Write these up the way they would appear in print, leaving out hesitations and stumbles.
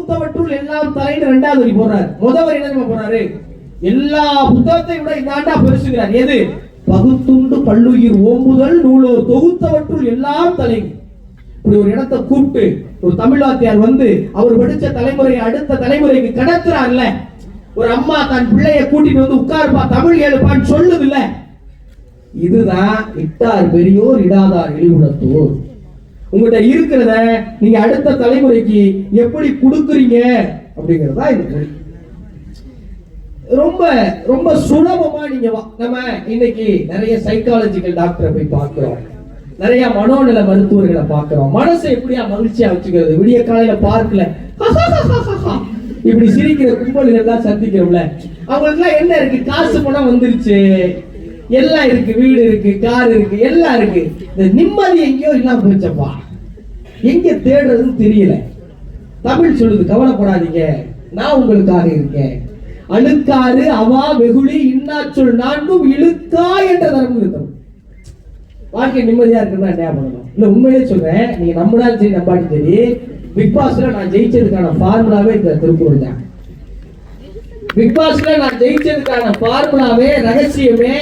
தொகுத்தவற்றுள் எல்லாம் தலைன்னு 2வது வரி போடுறாரு. முதல் வரி என்ன போறாரு? எல்லா புத்தகத்தை விட இந்த ஆண்டா பெருசுகிறார். எது? பகுத்துண்டு பல்லுயிர் ஓம்புதல் நூலோர் தொகுத்தவற்றுள் எல்லாம் தலை. இப்படி ஒரு இடத்தை கூப்பிட்டு ஒரு தமிழ் வாத்தியார் வந்து அவர் படிச்ச தலைமுறையை அடுத்த தலைமுறைக்கு கடத்துறாருல்ல. ஒரு அம்மா தன் பிள்ளைய கூட்டிட்டு வந்து உட்கார்ப்பா தமிழ் ஏழுப்பான்னு சொல்லுது இல்ல. இதுதான் இட்டார் பெரியோர் இடாதார் இழிவுணத்தோர். உங்கள்கிட்ட இருக்கிறத நீங்க அடுத்த தலைமுறைக்கு எப்படி கொடுக்குறீங்க அப்படிங்கறதா இந்த மொழி. ரொம்ப ரொம்ப சுலபமா நீங்க நம்ம இன்னைக்கு நிறைய சைக்காலஜிக்கல் டாக்டரை போய் பார்க்கிறோம், நிறைய மனோநல மருத்துவர்களை பார்க்கிறோம். மனசை எப்படியா மகிழ்ச்சியா வச்சுக்கிறது? விடிய காலையில பார்க்கல இப்படி சிரிக்கிற கும்பல்கள் எல்லாம் சந்திக்கிறோம்ல. அவங்களுக்கு எல்லாம் என்ன இருக்கு? காசு பணம் வந்துருச்சு, எல்லாம் இருக்கு, வீடு இருக்கு, கார் இருக்கு, எல்லாம் இருக்கு. இந்த நிம்மதி எங்கேயோ இல்லாம போச்சப்பா, எங்க தேடுறதுன்னு தெரியல. தமிழ் சொல்லுது, கவலைப்படாதீங்க, நான் உங்களுக்காக இருக்கேன். அழுக்காறு அவா வெகுளி இன்னாச்சொல் நான்கும் இழுக்கா என்ற தரம் இருக்கும். வாழ்க்கை நிம்மதியா இருக்குன்னா என்ன பண்ணணும்? இல்ல உண்மையிலே சொல்றேன், நீங்க நம்பினாலும் சரி நம்பாட்டி சரி, பிக் பாஸ்ல நான் ஜெயிச்சதுக்கான ஃபார்முலாவே இந்த திருக்குறள் தான். பிக் பாஸ்ல நான் ஜெயிச்சதுக்கான ஃபார்முலாவே, ரகசியமே,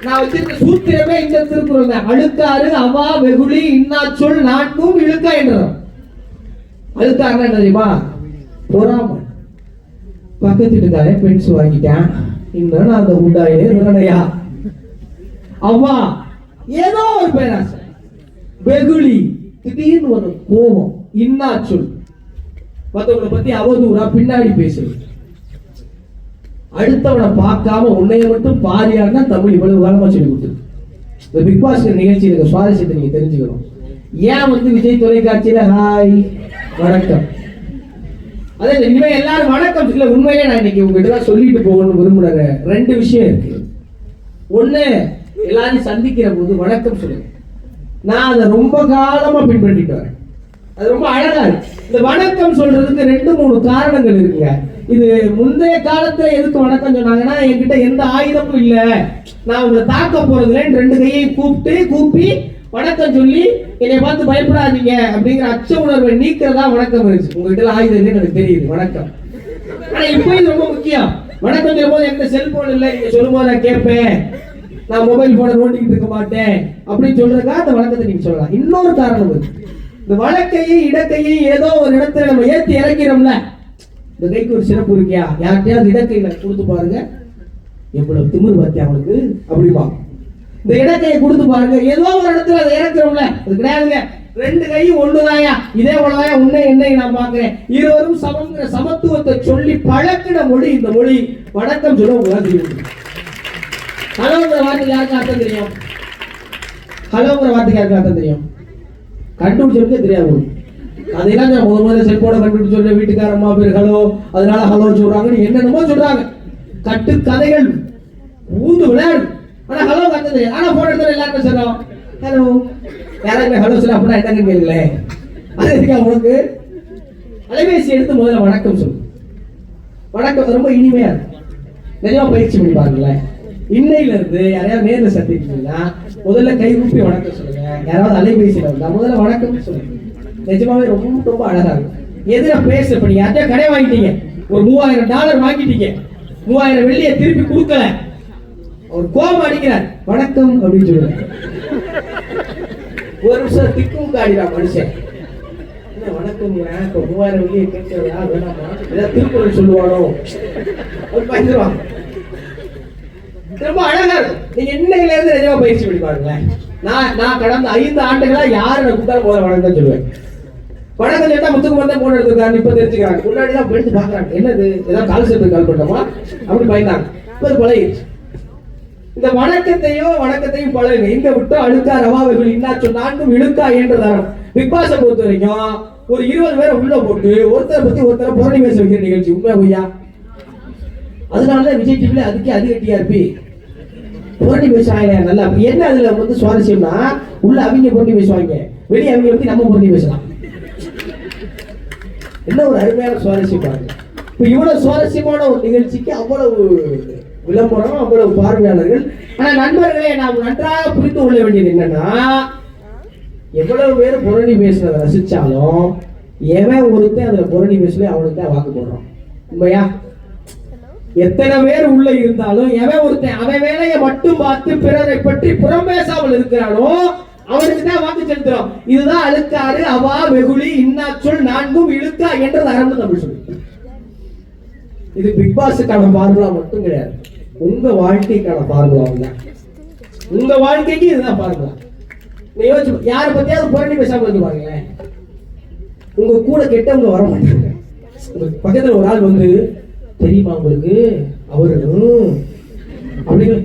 நான் வச்சிருக்க சூத்திரமே இந்த திருக்குறள் தான். அழுக்காறு அவா வெகுளி இன்னாச்சொல் நான்கும் இழுக்கா என்றதும். அழுக்காருன்னா என்ன தெரியுமா? பொறாமை. பக்கத்து வீட்டுக்காரே பென்ஸ் வாங்கிட்டேன், இன்னும் அந்த உண்டாயே விரணையா. அவா ஏதோ ஒரு பேராசை. வெகுளி திடீர்னு ஒரு கோபம். இன்னாச்சொல் மற்றவங்களை பத்தி அவதூறா பின்னாடி பேசுறது. அடுத்தவனை பார்க்காம உன்னைய மட்டும் பாரியாருன்னா தமிழ் இவ்வளவு காலமா சொல்லி கொடுத்துருக்கு. இந்த பிக் பாஸ் நிகழ்ச்சியில சுவாரஸ்யத்தை நீங்க தெரிஞ்சுக்கணும். ஏன் வந்து விஜய் தொலைக்காட்சியில ஹாய் வணக்கம், அதே இனிமே எல்லாரும் வணக்கம் சொல்ல. உண்மையிலே நான் இன்னைக்கு உங்ககிட்ட தான் சொல்லிட்டு போகணும்னு விரும்புற 2 விஷயம் இருக்கு. ஒண்ணு, எல்லாரும் சந்திக்கிற போது வணக்கம் சொல்லுங்க. நான் அதை ரொம்ப காலமா பின்பற்றிட்டு வரேன். அது ரொம்ப அழகா இருக்கு. இந்த வணக்கம் சொல்றதுக்கு 2-3 காரணங்கள் இருக்குங்க. இது முந்தைய காலத்துல எதுக்கு வணக்கம் சொன்னாங்கன்னா, என்கிட்ட எந்த ஆயுதமும் இல்ல, நான் உங்களை தாக்க போறதுல 2 கையையும் கூப்பி வணக்கம் சொல்லி என்னை பார்த்து பயப்படாதீங்க அப்படிங்கிற அச்ச உணர்வை நீக்கிறதா வணக்கம் இருந்துச்சு. உங்ககிட்ட ஆயுதம் இல்லைன்னு எனக்கு தெரியுது, வணக்கம். ஆனா இப்போ இது ரொம்ப முக்கியம். வணக்கம் சொல்லும் போது எந்த செல்போன் இல்லை, நீங்க சொல்லும் போது நான் கேட்பேன், நான் மொபைல் போனை நோண்டிக்கிட்டு இருக்க மாட்டேன் அப்படின்னு சொல்றதுக்கா அந்த வணக்கத்தை நீங்க சொல்லலாம். இன்னொரு காரணம் இருக்கு. இந்த வழக்கையும் இடக்கையும் ஏதோ ஒரு இடத்துல நம்ம ஏற்றி இறக்கிறோம்ல, இந்த கைக்கு ஒரு சிறப்பு இருக்கியா, யார்கிட்டயாவது இடக்கையில கொடுத்து பாருங்க, எவ்வளவு திமிர் பார்த்தியா அவனுக்கு அப்படிமா. இந்த இடக்கையை கொடுத்து பாருங்க, ஏதோ ஒரு இடத்துல அதை இறக்கிறோம்ல, அது கிடையாதுங்க. 2 கையும் ஒண்ணுதாயா, இதே போலதாயா உன்னை என்னை நான் பாக்குறேன், இருவரும் சமங்கிற சமத்துவத்தை சொல்லி பழக்கின மொழி இந்த மொழி. வணக்கம் சொல்ல உங்களுக்கு தெரியும். ஹலோங்கிற வார்த்தைக்கு யாருக்கு அர்த்தம் தெரியும்? ஹலோங்கிற வார்த்தைக்கு யாருக்கு அர்த்தம் தெரியும்? கண்டுபிடிச்சவருக்கே தெரியாது. அதெல்லாம் நான் முதல்ல செல்போனை கண்டுபிடிச்சு சொல்ல, வீட்டுக்கார அம்மா பேர் ஹலோ, அதனால ஹலோ சொல்றாங்கன்னு என்னென்னமோ சொல்றாங்க. கட்டு கதைகள் ஊந்து விளையாடு. ஆனா ஹலோ கருத்து தெரியாது. ஆனா போன் எடுத்து எல்லாருமே சொல்றோம் ஹலோ. யாராவது ஹலோ சொல்ல அப்படின்னா என்னன்னு கேளுங்களேன். அது இருக்கா உனக்கு? அலைபேசி எடுத்து முதல்ல வணக்கம் சொல்லு. வணக்கம் ரொம்ப இனிமையா இருக்கும். நிஜமா பயிற்சி பண்ணி பாருங்களேன். இன்னையில இருந்து யாரையாவது நேரில் சந்திச்சீங்கன்னா முதல்ல கை கூப்பி வணக்கம் சொல்லுங்க. யாராவது அலைபேசியில இருந்தா முதல்ல வணக்கம் சொல்லுங்க. நிஜமாவே ரொம்ப ரொம்ப அழகா இருக்கும். எதிர பேச பண்ணி யார்கிட்ட கடை வாங்கிட்டீங்க, ஒரு $3000 வாங்கிட்டீங்க, 3000 வெள்ளியை திருப்பி கொடுக்கல, ஒரு கோபம் அடிக்கிறார், வணக்கம் அப்படின்னு சொல்லுங்க. ஒரு நிமிஷம் திக்கும் காடிறான் மனுஷன். வணக்கம் 3000 வெள்ளியை கேட்கிறதா வேணாமா, ஏதாவது திருக்குறள் சொல்லுவானோ பயந்துருவாங்க. ரொம்ப அழகா இருக்கும். நீங்க இன்னையில இருந்து நிஜமா பயிற்சி பண்ணி பாருங்களேன். நான் கடந்த 5 ஆண்டுகளா யாரு கூப்பிட்டாலும் போல வணக்கம் சொல்லுவேன். வணக்கம் கேட்டா முத்துக்குமார் தான் போன் எடுத்துருக்காங்க. இப்ப தெரிஞ்சுக்கிறாங்க. முன்னாடி தான் எடுத்து பாக்குறாங்க, என்னது ஏதாவது கால் சென்டர் கால் பண்ணோமா அப்படி பயந்தாங்க. இப்ப பழகிடுச்சு. இந்த வணக்கத்தையும் பழகுங்க. இங்க விட்டு அழுக்கா ரவாவைகள் இன்னாச்சொல் நான்கும் இழுக்கா என்றதாரம். பிக் பாஸை பொறுத்த வரைக்கும் ஒரு 20 பேரை உள்ள போட்டு ஒருத்தரை பத்தி ஒருத்தரை புரணி பேச வைக்கிற நிகழ்ச்சி. உண்மையா பொய்யா? அதனாலதான் விஜய் டிவில அதுக்கு அதிக டிஆர்பி. புரணி பேசுவாங்க நல்லா. என்ன அதுல வந்து சுவாரஸ்யம்னா, உள்ள அவங்க புரணி பேசுவாங்க, வெளியே அவங்க பத்தி நம்ம புரணி பேசலாம். என்ன ஒரு அருமையான சுவாரஸ்யம் பாருங்க. இப்ப இவ்வளவு சுவாரஸ்யமான ஒரு நிகழ்ச்சிக்கு அவ்வளவு விளம்பரம், அவ்வளவு பார்வையாளர்கள். ஆனா நண்பர்களே, நாம் நன்றாக புரிந்து கொள்ள வேண்டியது என்னன்னா, எவ்வளவு பேர் புரணி பேசுறதை ரசிச்சாலும் எவன் ஒருத்தன் அதுல புரணி பேசல அவனுக்கு தான் வாக்கு போடுறான். உண்மையா? எத்தனை பேர் உள்ள இருந்தாலும் எவன் ஒருத்தன் அவன் வேலையை மட்டும் பார்த்து பிறரை பற்றி புறம் பேசாமல் இருக்கிறானோ அவனுக்கு தான் வாக்கு செலுத்துறோம். இதுதான் அழுக்காறு அவா வெகுளி இன்னாச்சொல் நான்கும் இழுக்கா என்றது அரம்பு தமிழ் சொல்லி. இது பிக் பாஸுக்கான ஃபார்முலா மட்டும் கிடையாது, உங்க வாழ்க்கைக்கான ஃபார்முலா தான். உங்க வாழ்க்கைக்கு இதுதான் ஃபார்முலா. நீ யோசிச்சு யாரை பத்தியாவது புரணி பேசாம வந்து பாருங்களேன், உங்க கூட கெட்டவங்க வர மாட்டாங்க. உங்க பக்கத்துல ஒரு ஆள் வந்து தெரியுமா உங்களுக்கு அவரு அப்படின்னு